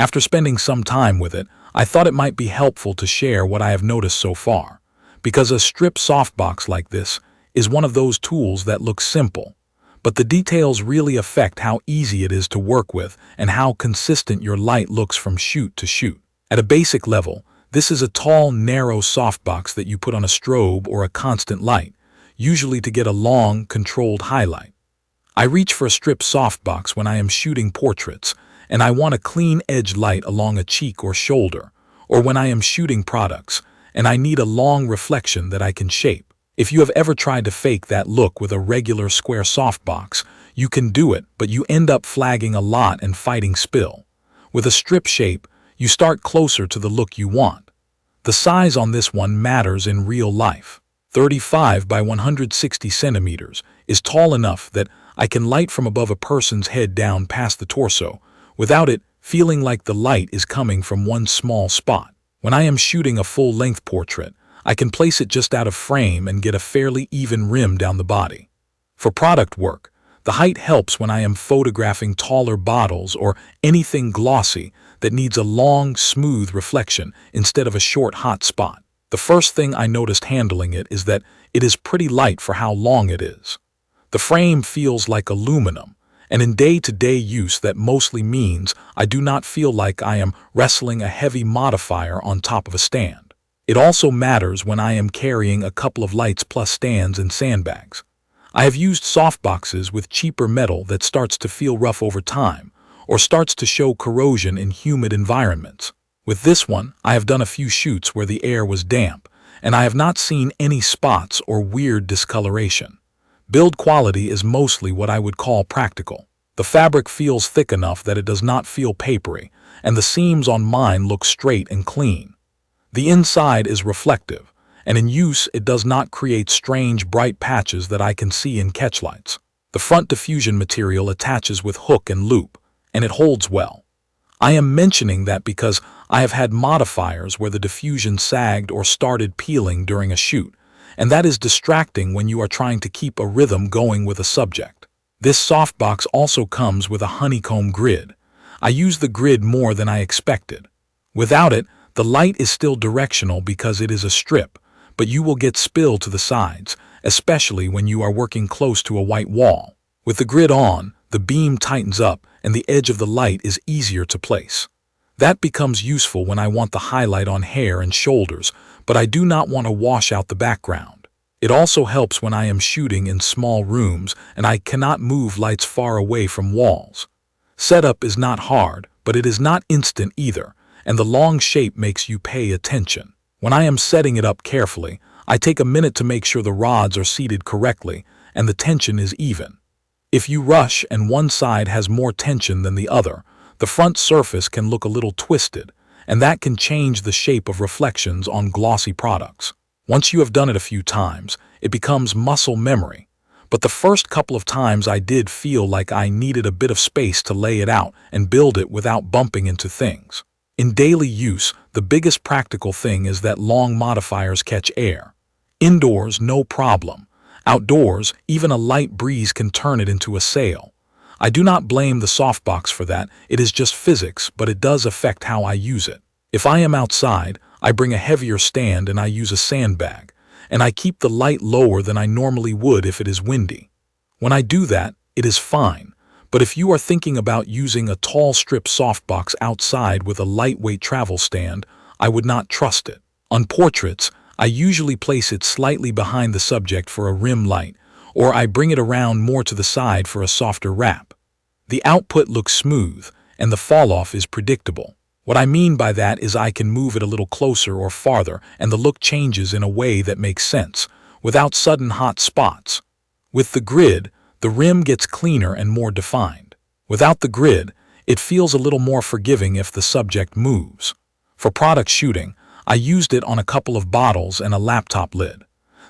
After spending some time with it, I thought it might be helpful to share what I have noticed so far, because a strip softbox like this is one of those tools that looks simple, but the details really affect how easy it is to work with and how consistent your light looks from shoot to shoot. At a basic level, this is a tall, narrow softbox that you put on a strobe or a constant light, usually to get a long, controlled highlight. I reach for a strip softbox when I am shooting portraits, and I want a clean edge light along a cheek or shoulder, or when I am shooting products, and I need a long reflection that I can shape. If you have ever tried to fake that look with a regular square softbox, you can do it, but you end up flagging a lot and fighting spill. With a strip shape, you start closer to the look you want. The size on this one matters in real life. 35 by 160 centimeters is tall enough that I can light from above a person's head down past the torso, without it feeling like the light is coming from one small spot. When I am shooting a full-length portrait, I can place it just out of frame and get a fairly even rim down the body. For product work, the height helps when I am photographing taller bottles or anything glossy that needs a long, smooth reflection instead of a short, hot spot. The first thing I noticed handling it is that it is pretty light for how long it is. The frame feels like aluminum, and in day-to-day use that mostly means I do not feel like I am wrestling a heavy modifier on top of a stand. It also matters when I am carrying a couple of lights plus stands and sandbags. I have used softboxes with cheaper metal that starts to feel rough over time, or starts to show corrosion in humid environments. With this one, I have done a few shoots where the air was damp, and I have not seen any spots or weird discoloration. Build quality is mostly what I would call practical. The fabric feels thick enough that it does not feel papery, and the seams on mine look straight and clean. The inside is reflective, and in use it does not create strange bright patches that I can see in catchlights. The front diffusion material attaches with hook and loop, and it holds well. I am mentioning that because I have had modifiers where the diffusion sagged or started peeling during a shoot, and that is distracting when you are trying to keep a rhythm going with a subject. This softbox also comes with a honeycomb grid. I use the grid more than I expected. Without it, the light is still directional because it is a strip, but you will get spill to the sides, especially when you are working close to a white wall. With the grid on, the beam tightens up and the edge of the light is easier to place. That becomes useful when I want the highlight on hair and shoulders, but I do not want to wash out the background. It also helps when I am shooting in small rooms and I cannot move lights far away from walls. Setup is not hard, but it is not instant either, and the long shape makes you pay attention. When I am setting it up carefully, I take a minute to make sure the rods are seated correctly and the tension is even. If you rush and one side has more tension than the other, the front surface can look a little twisted, and that can change the shape of reflections on glossy products. Once you have done it a few times, it becomes muscle memory. But the first couple of times I did feel like I needed a bit of space to lay it out and build it without bumping into things. In daily use, the biggest practical thing is that long modifiers catch air. Indoors, no problem. Outdoors, even a light breeze can turn it into a sail. I do not blame the softbox for that, it is just physics, but it does affect how I use it. If I am outside, I bring a heavier stand and I use a sandbag, and I keep the light lower than I normally would if it is windy. When I do that, it is fine, but if you are thinking about using a tall strip softbox outside with a lightweight travel stand, I would not trust it. On portraits, I usually place it slightly behind the subject for a rim light, or I bring it around more to the side for a softer wrap. The output looks smooth, and the fall-off is predictable. What I mean by that is I can move it a little closer or farther, and the look changes in a way that makes sense, without sudden hot spots. With the grid, the rim gets cleaner and more defined. Without the grid, it feels a little more forgiving if the subject moves. For product shooting, I used it on a couple of bottles and a laptop lid.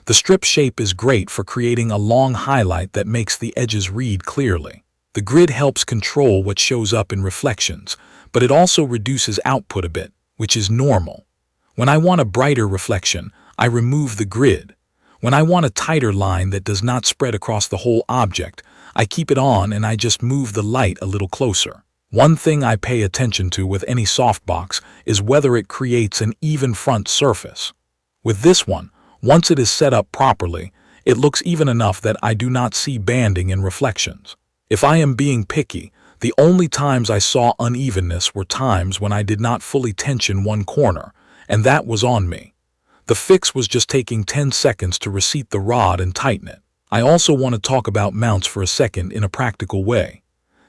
The strip shape is great for creating a long highlight that makes the edges read clearly. The grid helps control what shows up in reflections, but it also reduces output a bit, which is normal. When I want a brighter reflection, I remove the grid. When I want a tighter line that does not spread across the whole object, I keep it on and I just move the light a little closer. One thing I pay attention to with any softbox is whether it creates an even front surface. With this one, once it is set up properly, it looks even enough that I do not see banding and reflections. If I am being picky, the only times I saw unevenness were times when I did not fully tension one corner, and that was on me. The fix was just taking 10 seconds to reseat the rod and tighten it. I also want to talk about mounts for a second in a practical way.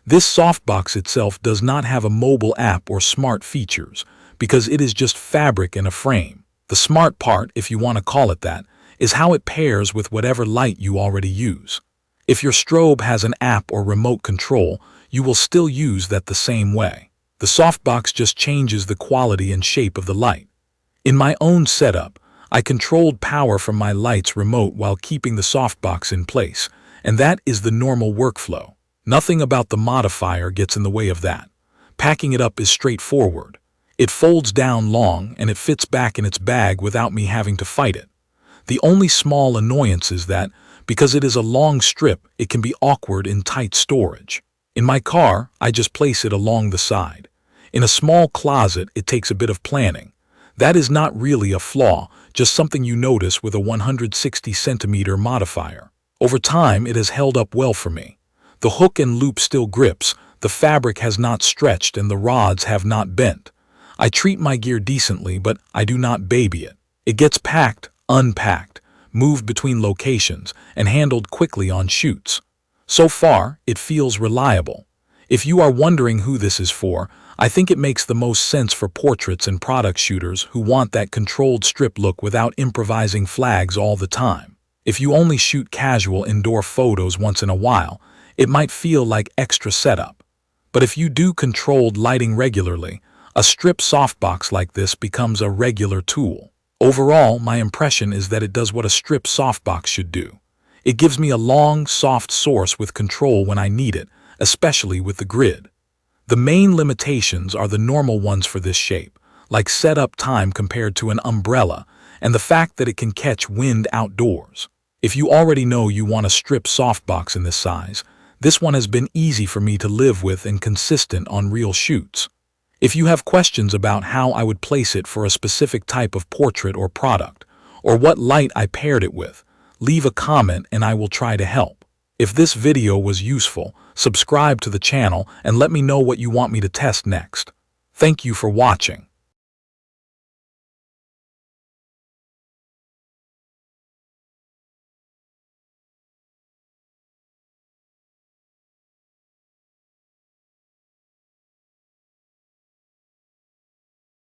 This softbox itself does not have a mobile app or smart features because it is just fabric and a frame. The smart part, if you want to call it that, is how it pairs with whatever light you already use. If your strobe has an app or remote control, you will still use that the same way. The softbox just changes the quality and shape of the light. In my own setup, I controlled power from my lights remote while keeping the softbox in place, and that is the normal workflow. Nothing about the modifier gets in the way of that. Packing it up is straightforward. It folds down long and it fits back in its bag without me having to fight it. The only small annoyance is that, because it is a long strip, it can be awkward in tight storage. In my car, I just place it along the side. In a small closet, it takes a bit of planning. That is not really a flaw, just something you notice with a 160cm modifier. Over time, it has held up well for me. The hook and loop still grips, the fabric has not stretched, and the rods have not bent. I treat my gear decently, but I do not baby it. It gets packed, unpacked, moved between locations, and handled quickly on shoots. So far, it feels reliable. If you are wondering who this is for, I think it makes the most sense for portraits and product shooters who want that controlled strip look without improvising flags all the time. If you only shoot casual indoor photos once in a while, it might feel like extra setup. But if you do controlled lighting regularly, a strip softbox like this becomes a regular tool. Overall, my impression is that it does what a strip softbox should do. It gives me a long, soft source with control when I need it, especially with the grid. The main limitations are the normal ones for this shape, like setup time compared to an umbrella, and the fact that it can catch wind outdoors. If you already know you want a strip softbox in this size, this one has been easy for me to live with and consistent on real shoots. If you have questions about how I would place it for a specific type of portrait or product, or what light I paired it with, leave a comment and I will try to help. If this video was useful, subscribe to the channel and let me know what you want me to test next. Thank you for watching.